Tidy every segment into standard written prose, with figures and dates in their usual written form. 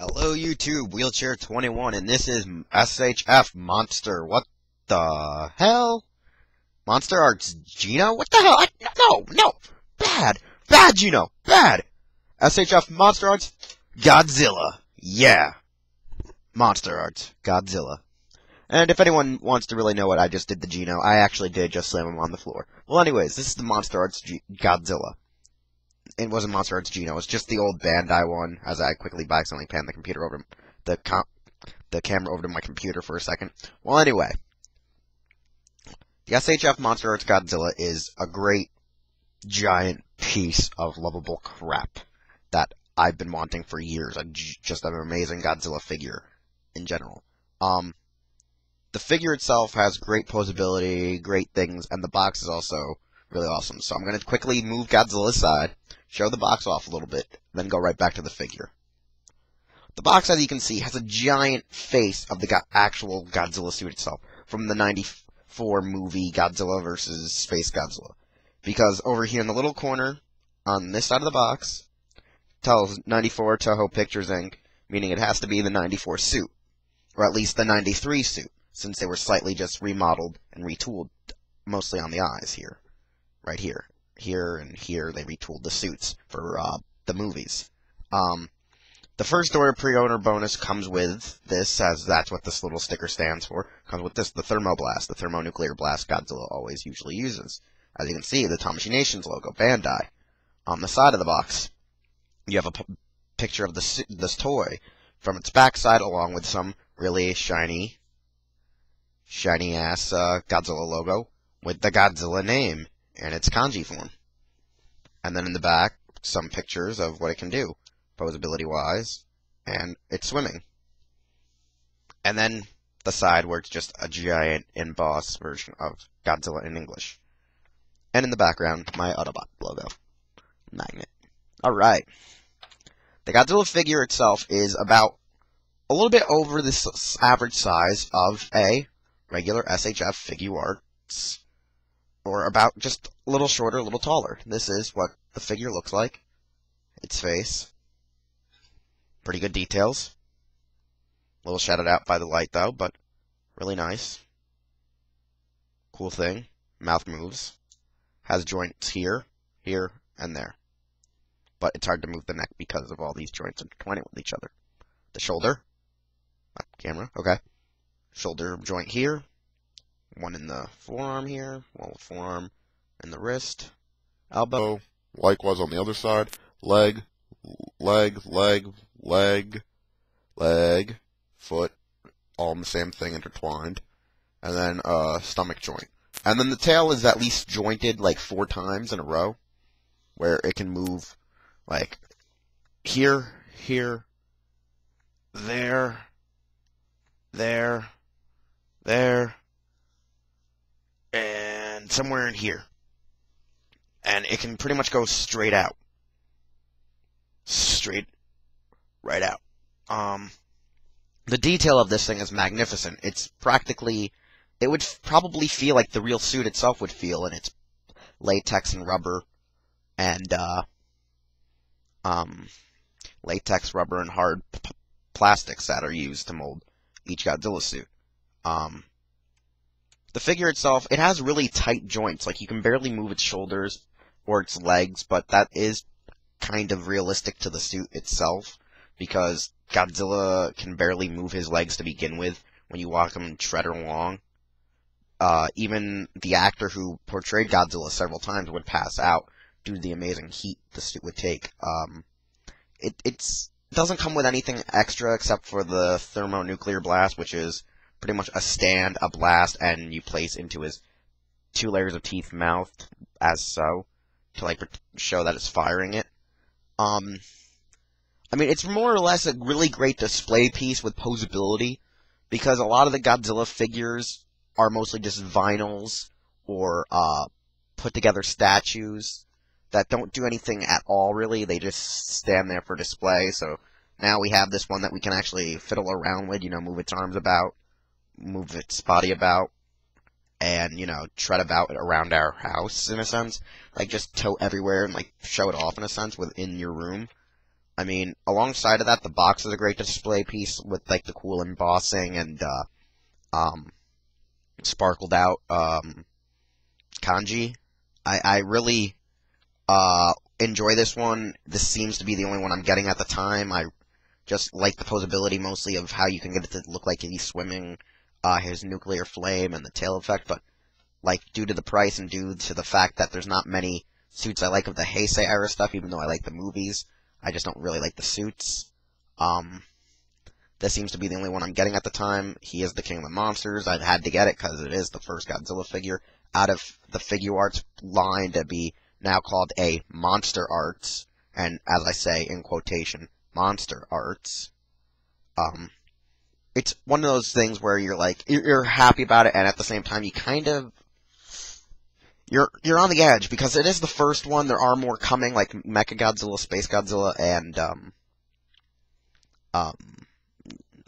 Hello YouTube, Wheelchair 21, and this is SHF Monster. What the hell? MonsterArts Gino? What the hell? No! Bad Gino! Bad! SHF MonsterArts Godzilla. Yeah. MonsterArts Godzilla. And if anyone wants to really know what I just did to Gino, I actually did just slam him on the floor. Well, anyways, this is the MonsterArts Godzilla. It wasn't MonsterArts Gino, it's just the old Bandai one, as I quickly by accidentally panned the computer over the camera over to my computer for a second. Well, anyway, the SHF MonsterArts Godzilla is a great, giant piece of lovable crap that I've been wanting for years. Just an amazing Godzilla figure in general. The figure itself has great posability, great things, and the box is also really awesome. So I'm going to quickly move Godzilla aside, show the box off a little bit, then go right back to the figure. The box, as you can see, has a giant face of the actual Godzilla suit itself, from the 94 movie Godzilla vs. Space Godzilla. Because over here in the little corner, on this side of the box, tells 94 Toho Pictures Inc., meaning it has to be the 94 suit, or at least the 93 suit, since they were slightly just remodeled and retooled, mostly on the eyes here. Right here. Here and here, they retooled the suits for the movies. The first order pre-owner bonus comes with this, as that's what this little sticker stands for. Comes with this, the Thermoblast, the thermonuclear blast Godzilla always usually uses. As you can see, the Tamashii Nations logo, Bandai. On the side of the box, you have a picture of this toy from its backside, along with some really shiny ass Godzilla logo with the Godzilla name and its kanji form. And then in the back, some pictures of what it can do, posability-wise, and it's swimming. And then the side where it's just a giant embossed version of Godzilla in English. And in the background, my Autobot logo. Magnet. Alright. The Godzilla figure itself is about a little bit over the average size of a regular SHF Figuarts, or about just a little shorter, a little taller. This is what the figure looks like. Its face. Pretty good details. A little shadowed out by the light, though, but really nice. Cool thing. Mouth moves. Has joints here, here, and there. But it's hard to move the neck because of all these joints intertwining with each other. The shoulder. Camera. Okay. Shoulder joint here. One in the forearm here, one with forearm in the wrist, elbow. Likewise on the other side, leg, foot, all in the same thing intertwined, and then stomach joint. And then the tail is at least jointed like 4 times in a row, where it can move like here, there, and somewhere in here. And it can pretty much go straight out. Straight right out. The detail of this thing is magnificent. It's practically, it would probably feel like the real suit itself would feel in its latex and rubber and latex, rubber, and hard plastics that are used to mold each Godzilla suit. The figure itself, it has really tight joints, like you can barely move its shoulders or its legs, but that is kind of realistic to the suit itself, because Godzilla can barely move his legs to begin with when you walk him and tread along. Even the actor who portrayed Godzilla several times would pass out due to the amazing heat the suit would take. It doesn't come with anything extra except for the thermonuclear blast, which is pretty much a stand, a blast, and you place into his 2 layers of teeth mouth, as so, to like show that it's firing it. I mean, it's more or less a really great display piece with posability, because a lot of the Godzilla figures are mostly just vinyls or put together statues that don't do anything at all, really. They just stand there for display. So now we have this one that we can actually fiddle around with, move its arms about, move its body about, and, tread about around our house, in a sense. Like, just tote everywhere and, like, show it off, in a sense, within your room. I mean, alongside of that, the box is a great display piece with like the cool embossing and um, sparkled out kanji. I really enjoy this one. This seems to be the only one I'm getting at the time. I just like the posability mostly of how you can get it to look like he's swimming, his nuclear flame and the tail effect, but like due to the price and due to the fact that there's not many suits I like of the Heisei era stuff, even though I like the movies, I just don't really like the suits. Um, this seems to be the only one I'm getting at the time. He is the king of the monsters. I had to get it because it is the first Godzilla figure out of the Figure Arts line to be now called a MonsterArts, and as I say in quotation, MonsterArts. Um, it's one of those things where you're like you're happy about it, and at the same time you kind of you're on the edge because it is the first one. There are more coming, like Mechagodzilla, Space Godzilla, and um,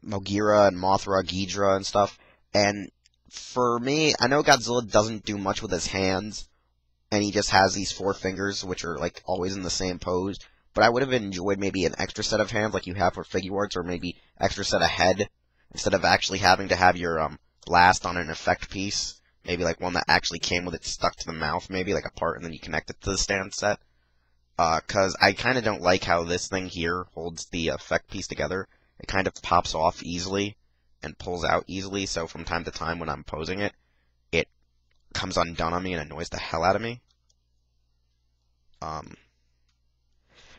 Mogira and Mothra, Ghidra, and stuff. And for me, I know Godzilla doesn't do much with his hands, and he just has these four fingers, which are like always in the same pose. But I would have enjoyed maybe an extra set of hands, like you have for Figure Arts, or maybe extra set of head, instead of actually having to have your blast on an effect piece. Maybe like one that actually came with it stuck to the mouth, maybe like a part, and then you connect it to the stand set. Cause I kind of don't like how this thing here holds the effect piece together. It kind of pops off easily and pulls out easily, so from time to time when I'm posing it, it comes undone on me and annoys the hell out of me. Um,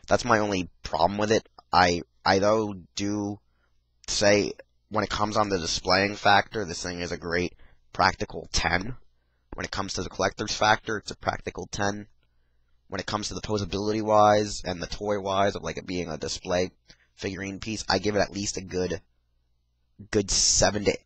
that's my only problem with it. I though do say when it comes on the displaying factor, this thing is a great practical 10. When it comes to the collector's factor, it's a practical 10. When it comes to the posability wise and the toy wise of like it being a display figurine piece, I give it at least a good 7 to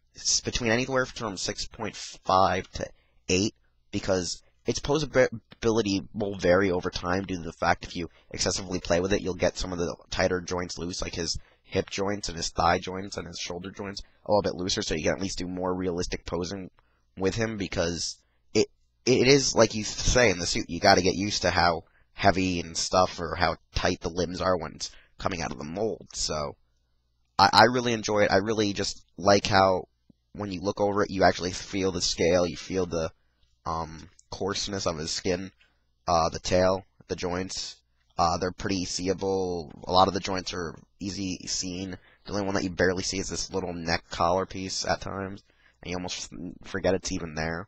between anywhere from 6.5 to 8 because its posability will vary over time due to the fact if you excessively play with it, you'll get some of the tighter joints loose, like his hip joints and his thigh joints and his shoulder joints a little bit looser, so you can at least do more realistic posing with him because it is like you say in the suit, you got to get used to how heavy and stuff or how tight the limbs are when it's coming out of the mold. So I really enjoy it. I really just like how when you look over it, you actually feel the scale, you feel the coarseness of his skin, the tail, the joints. They're pretty seeable. A lot of the joints are easy seen. The only one that you barely see is this little neck collar piece at times, and you almost forget it's even there.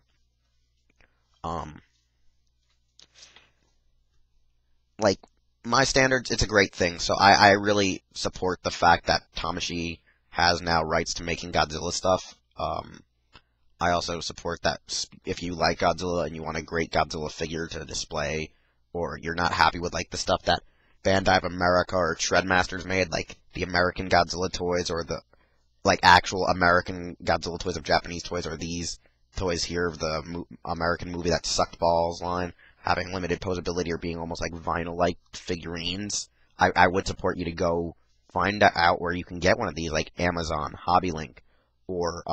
Like, my standards, it's a great thing, so I really support the fact that Tamashii has now rights to making Godzilla stuff. I also support that if you like Godzilla and you want a great Godzilla figure to display, or you're not happy with, like, the stuff that Bandai of America or Shredmasters made, like the American Godzilla toys, or the, like, actual American Godzilla toys of Japanese toys, or these toys here of the American movie that sucked balls line, having limited posability or being almost like vinyl-like figurines, I would support you to go find out where you can get one of these, like Amazon, HobbyLink, or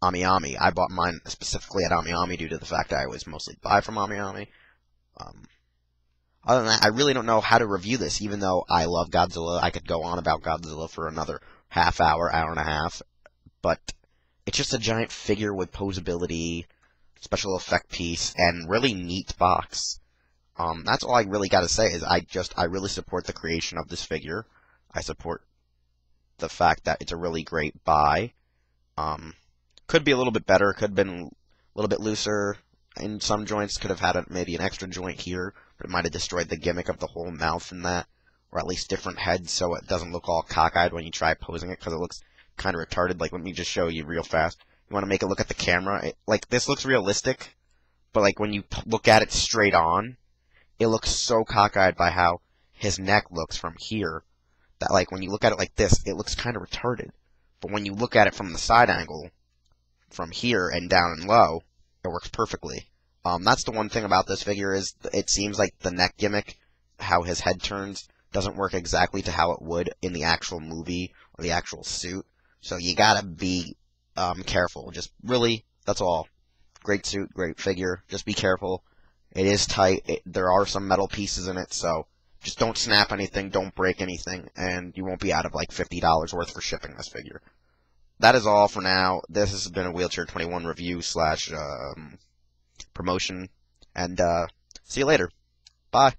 AmiAmi. I bought mine specifically at AmiAmi due to the fact that I was mostly buy from AmiAmi. Um, Other than that, I really don't know how to review this, even though I love Godzilla. I could go on about Godzilla for another half hour, hour and a half, but it's just a giant figure with posability, special effect piece, and really neat box. That's all I really gotta say is I really support the creation of this figure. I support the fact that it's a really great buy. Could be a little bit better, could have been a little bit looser in some joints, could have had maybe an extra joint here, but it might have destroyed the gimmick of the whole mouth in that, or at least different heads so it doesn't look all cockeyed when you try posing it, because it looks kind of retarded. Like, let me just show you real fast. You want to make it look at the camera, like, this looks realistic, but, like, when you look at it straight on, it looks so cockeyed by how his neck looks from here, that, like, when you look at it like this, it looks kind of retarded. But when you look at it from the side angle, from here and down and low, it works perfectly. That's the one thing about this figure is it seems like the neck gimmick, how his head turns, doesn't work exactly to how it would in the actual movie or the actual suit. So you gotta be careful. Just really, that's all. Great suit, great figure. Just be careful. It is tight. There are some metal pieces in it, so Just don't snap anything, don't break anything, and you won't be out of like $50 worth for shipping this figure. That is all for now. This has been a Wheelchair 21 review slash promotion, and see you later. Bye.